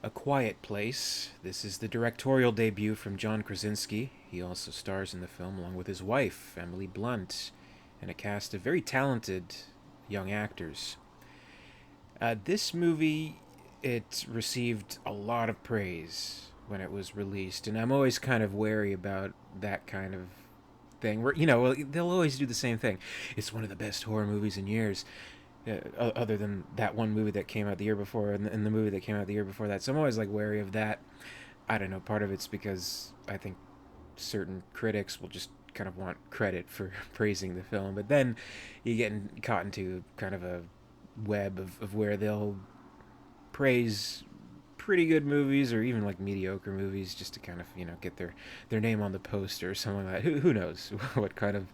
A Quiet Place. This is the directorial debut from John Krasinski. He also stars in the film along with his wife, Emily Blunt, and a cast of very talented young actors. This movie, it received a lot of praise when it was released, and I'm always kind of wary about that kind of thing. Where they'll always do the same thing. It's one of the best horror movies in years, other than that one movie that came out the year before and the movie that came out the year before that. So I'm always like wary of that. I don't know. Part of it's because I think certain critics will just kind of want credit for praising the film, but then you get caught into kind of a web of where they'll praise pretty good movies or even like mediocre movies just to kind of get their name on the poster or something like that. Who knows what kind of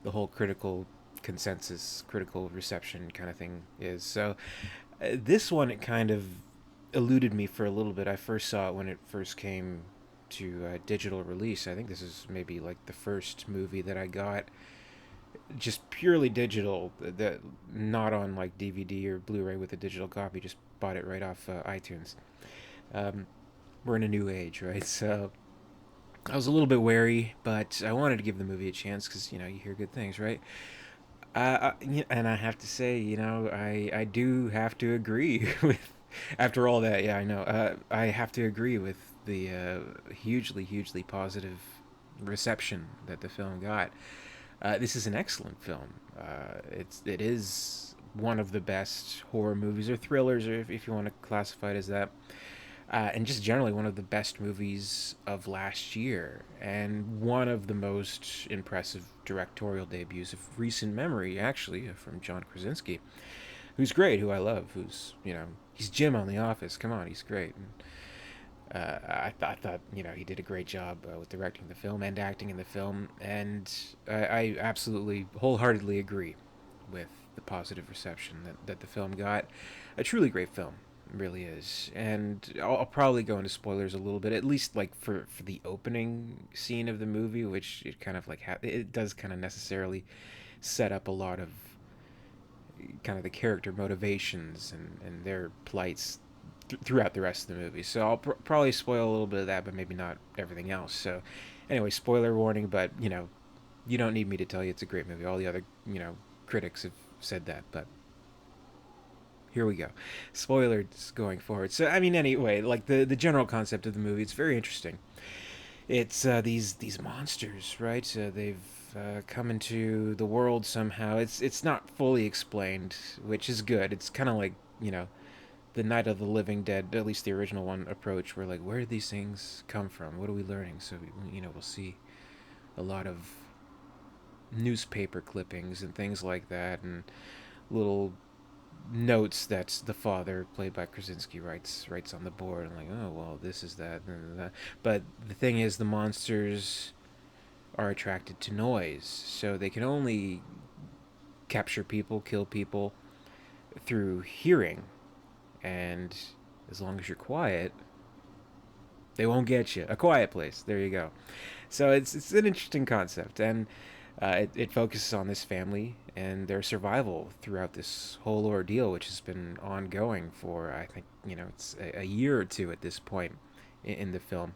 the whole critical consensus, critical reception kind of thing is. So this one, it kind of eluded me for a little bit. I first saw it when it first came to digital release. I think this is maybe like the first movie that I got just purely digital, that not on like DVD or Blu-ray with a digital copy. Just bought it right off iTunes. Um, we're in a new age, right? So I was a little bit wary, but I wanted to give the movie a chance because you hear good things, right? And I have to say, I do have to agree with. After all that, yeah, I know. I have to agree with the hugely positive reception that the film got. This is an excellent film. It is one of the best horror movies or thrillers, or if you want to classify it as that, and just generally one of the best movies of last year, and one of the most impressive directorial debuts of recent memory, actually, from John Krasinski, who's great, who I love, who's he's Jim on The Office. Come on, he's great. I thought he did a great job with directing the film and acting in the film, and I absolutely wholeheartedly agree with the positive reception that the film got. A truly great film, it really is. And I'll probably go into spoilers a little bit, at least like for the opening scene of the movie, which it kind of like it does kind of necessarily set up a lot of kind of the character motivations and their plights throughout the rest of the movie. So I'll probably spoil a little bit of that, but maybe not everything else. So anyway, spoiler warning, but you don't need me to tell you it's a great movie. All the other critics have said that, but here we go. Spoilers going forward. So I mean, anyway, like the general concept of the movie, it's very interesting. It's these monsters, right? They've come into the world somehow. It's not fully explained, which is good. It's kind of like the Night of the Living Dead, at least the original one, approach. Where like, where did these things come from? What are we learning? So we'll see a lot of newspaper clippings and things like that, and little notes that the father, played by Krasinski, writes on the board, and like, oh well, this is that and that. But the thing is, the monsters are attracted to noise, so they can only capture people, kill people through hearing, and as long as you're quiet, they won't get you. A Quiet Place. There you go. So it's an interesting concept, and it focuses on this family and their survival throughout this whole ordeal, which has been ongoing for, I think, it's a year or two at this point in the film.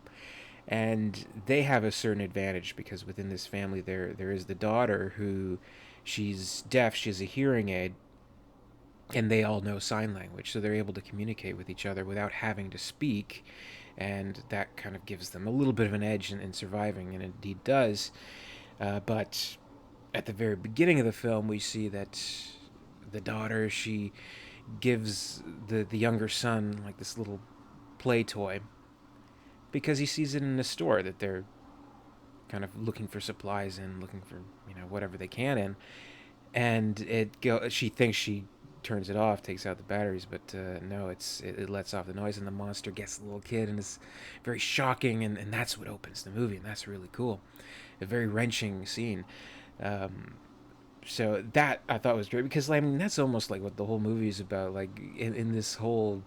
And they have a certain advantage because within this family, there is the daughter who, she's deaf. She has a hearing aid, and they all know sign language, so they're able to communicate with each other without having to speak, and that kind of gives them a little bit of an edge in surviving, and indeed does. But at the very beginning of the film, we see that the daughter, she gives the younger son like this little play toy because he sees it in the store that they're kind of looking for supplies in, looking for whatever they can in, and she thinks she turns it off, takes out the batteries, but no, it lets off the noise, and the monster gets the little kid, and it's very shocking, and that's what opens the movie, and that's really cool. A very wrenching scene. Um, so that I thought was great because I mean that's almost like what the whole movie is about. Like in this whole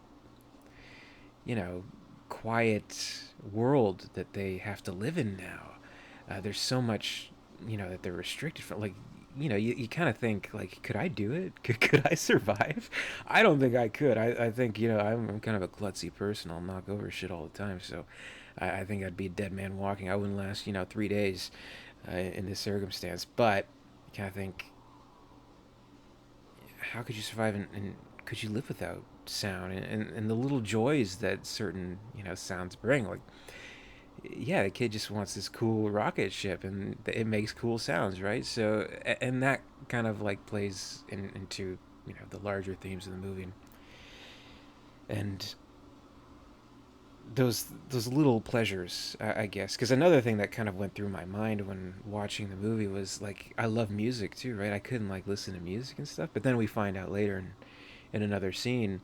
you know quiet world that they have to live in now. There's so much that they're restricted from. Like you kind of think like, could I do it? Could I survive? I don't think I could. I think I'm kind of a klutzy person. I'll knock over shit all the time. So I think I'd be a dead man walking. I wouldn't last 3 days in this circumstance. But you kind of think, how could you survive and could you live without sound and the little joys that certain sounds bring? Like, yeah, the kid just wants this cool rocket ship and it makes cool sounds, right? So and that kind of like plays into the larger themes of the movie, and those little pleasures, I guess. Because another thing that kind of went through my mind when watching the movie was like, I love music too, right? I couldn't like listen to music and stuff, but then we find out later in another scene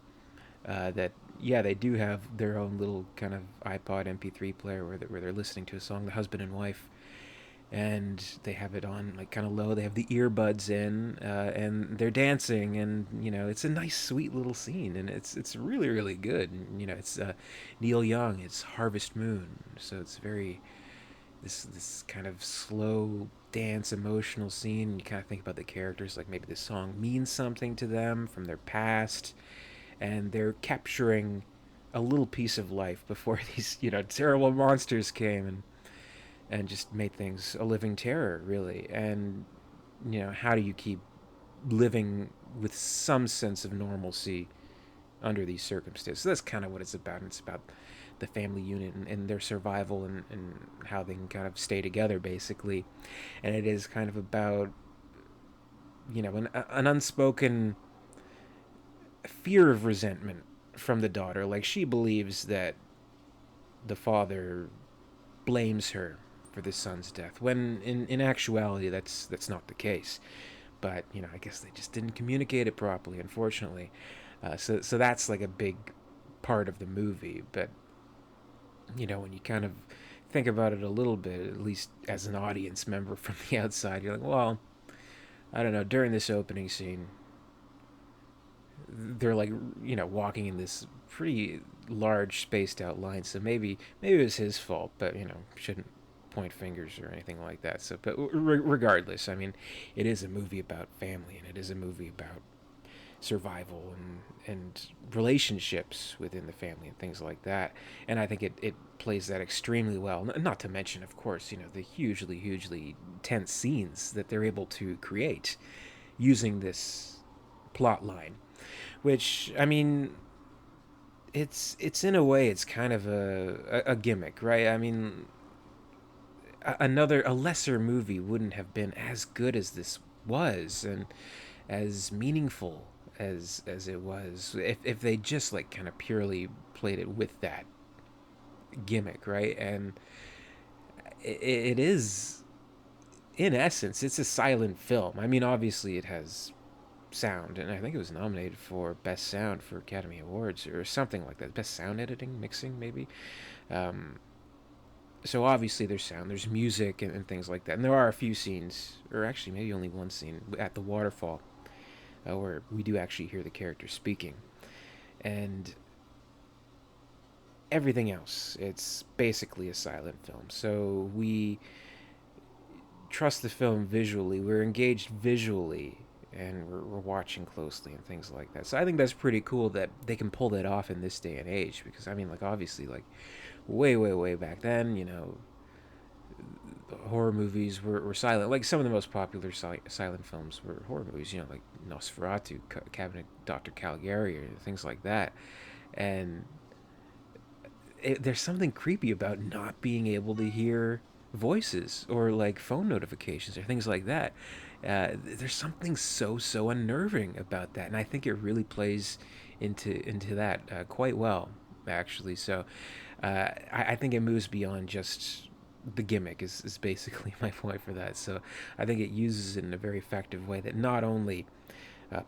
that yeah, they do have their own little kind of iPod MP3 player where they're listening to a song, the husband and wife, and they have it on like kind of low. They have the earbuds in, and they're dancing, and it's a nice, sweet little scene, and it's really really good. And, it's Neil Young, it's Harvest Moon, so it's very this kind of slow dance emotional scene. You kind of think about the characters, like maybe this song means something to them from their past, and they're capturing a little piece of life before these terrible monsters came and just made things a living terror, really. And how do you keep living with some sense of normalcy under these circumstances? So that's kind of what it's about. It's about the family unit and their survival and how they can kind of stay together, basically. And it is kind of about an unspoken fear of resentment from the daughter. Like, she believes that the father blames her for the son's death, when in actuality that's not the case. But I guess they just didn't communicate it properly, unfortunately. So that's like a big part of the movie. But when you kind of think about it a little bit, at least as an audience member from the outside, you're like, well, I don't know. During this opening scene, they're like walking in this pretty large spaced out line, so maybe it was his fault, but shouldn't point fingers or anything like that. So but regardless, I mean, it is a movie about family, and it is a movie about survival and relationships within the family and things like that. And I think it plays that extremely well. Not to mention, of course, the hugely tense scenes that they're able to create using this plot line, which, I mean, it's in a way it's kind of a gimmick, right? I mean, a lesser movie wouldn't have been as good as this was, and as meaningful as it was, if they just like kind of purely played it with that gimmick, right? And it is, in essence, it's a silent film. I mean, obviously it has sound, and I think it was nominated for best sound for Academy Awards or something like that. Best sound editing, mixing, maybe. Um, so obviously there's sound, there's music, and things like that. And there are a few scenes, or actually maybe only one scene at the waterfall, where we do actually hear the character speaking, and everything else, it's basically a silent film. So we trust the film visually, we're engaged visually, and we're watching closely and things like that. So I think that's pretty cool that they can pull that off in this day and age, because I mean, like, obviously, like, way back then, horror movies were silent. Like, some of the most popular silent films were horror movies, like Nosferatu, Cabinet Dr. Caligari, or things like that. And there's something creepy about not being able to hear voices or like phone notifications or things like that. There's something so unnerving about that, and I think it really plays into that quite well, actually. So I think it moves beyond just the gimmick is basically my point for that. So I think it uses it in a very effective way that not only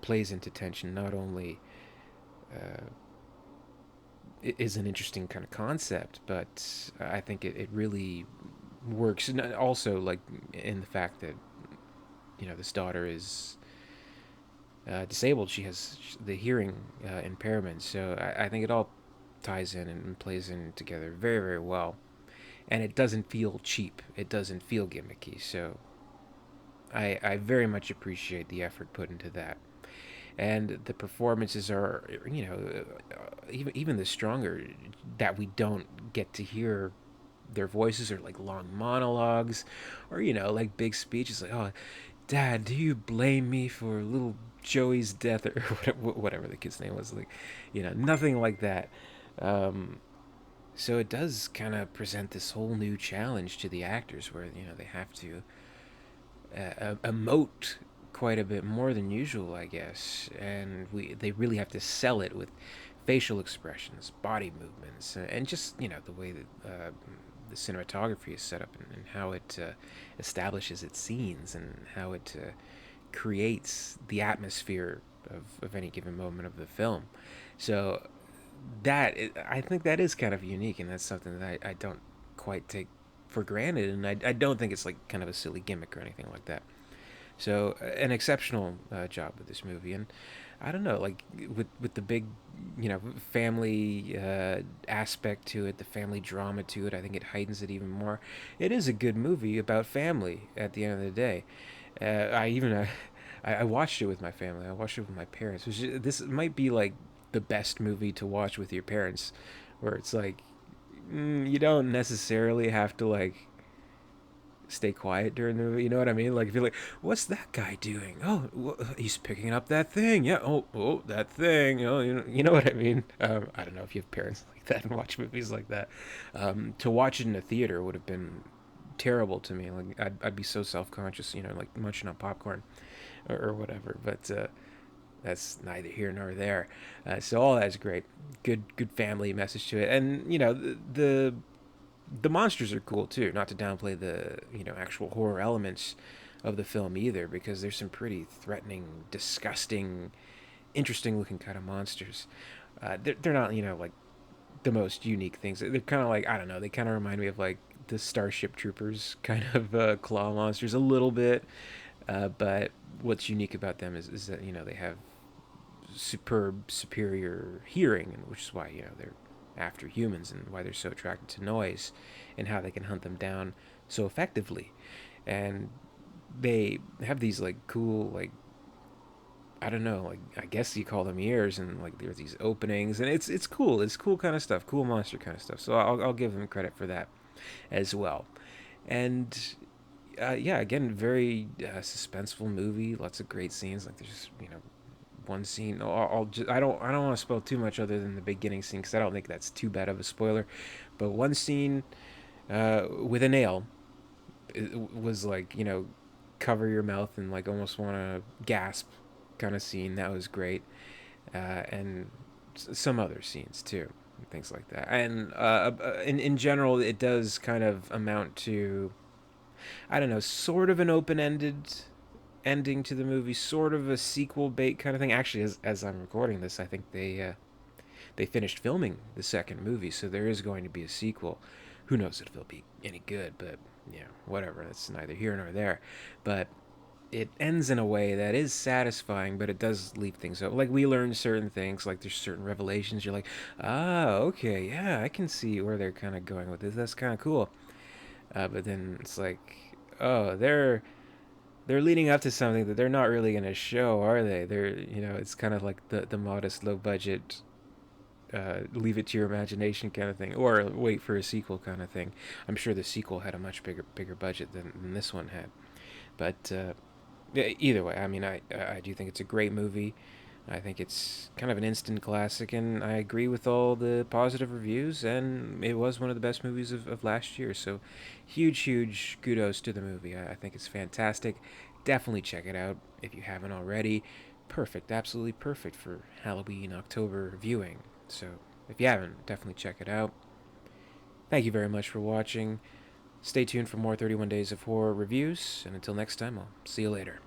plays into tension, not only uh, is an interesting kind of concept, but I think it really works. And also, like, in the fact that this daughter is disabled, she has the hearing impairment. So I think it all ties in and plays in together very well, and it doesn't feel cheap. It doesn't feel gimmicky. So I very much appreciate the effort put into that, and the performances are, even the stronger that we don't get to hear their voices, or like long monologues, or like big speeches like, "Oh, Dad, do you blame me for little Joey's death?" or whatever the kid's name was, like, nothing like that. Um, so it does kind of present this whole new challenge to the actors, where they have to emote quite a bit more than usual, I guess, and they really have to sell it with facial expressions, body movements, and just the way that the cinematography is set up, and how it establishes its scenes, and how it creates the atmosphere of any given moment of the film. So I think that is kind of unique, and that's something that I don't quite take for granted, and I don't think it's like kind of a silly gimmick or anything like that. So an exceptional job with this movie, and I don't know, like with the big, family aspect to it, the family drama to it. I think it heightens it even more. It is a good movie about family at the end of the day. I even I watched it with my family. I watched it with my parents. This might be like the best movie to watch with your parents, where it's like, you don't necessarily have to like stay quiet during the movie. You know what I mean? Like if you're like, "What's that guy doing? Oh, he's picking up that thing. Yeah. Oh, that thing. Oh, you know what I mean? I don't know if you have parents like that and watch movies like that. To watch it in a theater would have been terrible to me. Like I'd be so self conscious. Like munching on popcorn or whatever. But that's neither here nor there. So all that's great. Good family message to it, and the monsters are cool too. Not to downplay the actual horror elements of the film either, because there's some pretty threatening, disgusting, interesting looking kind of monsters. They're not like the most unique things. They're kind of like, I don't know. They kind of remind me of like the Starship Troopers kind of claw monsters a little bit. But what's unique about them is that they have superb superior hearing, and which is why they're after humans, and why they're so attracted to noise, and how they can hunt them down so effectively. And they have these like cool, like, I don't know, like, I guess you call them ears, and like there's these openings, and it's cool. It's cool kind of stuff, cool monster kind of stuff. So I'll give them credit for that as well. And yeah, again, very suspenseful movie. Lots of great scenes. Like there's one scene. I don't want to spoil too much other than the beginning scene, because I don't think that's too bad of a spoiler. But one scene with a nail, it was like cover your mouth and like almost want to gasp kind of scene. That was great, and some other scenes too, and things like that. And in general, it does kind of amount to, I don't know, sort of an open ended ending to the movie, sort of a sequel bait kind of thing. Actually, as I'm recording this, I think they finished filming the second movie, so there is going to be a sequel. Who knows if it'll be any good, but whatever. That's neither here nor there. But it ends in a way that is satisfying, but it does leave things up. Like we learn certain things, like there's certain revelations. You're like, okay, yeah, I can see where they're kind of going with this. That's kind of cool. But then it's like, oh, they're leading up to something that they're not really going to show, are they? It's kind of like the modest, low budget, leave it to your imagination kind of thing, or wait for a sequel kind of thing. I'm sure the sequel had a much bigger budget than this one had. But either way, I mean, I do think it's a great movie. I think it's kind of an instant classic, and I agree with all the positive reviews, and it was one of the best movies of last year. So, huge kudos to the movie. I think it's fantastic. Definitely check it out if you haven't already. Perfect, absolutely perfect for Halloween October viewing. So, if you haven't, definitely check it out. Thank you very much for watching. Stay tuned for more 31 Days of Horror reviews, and until next time, I'll see you later.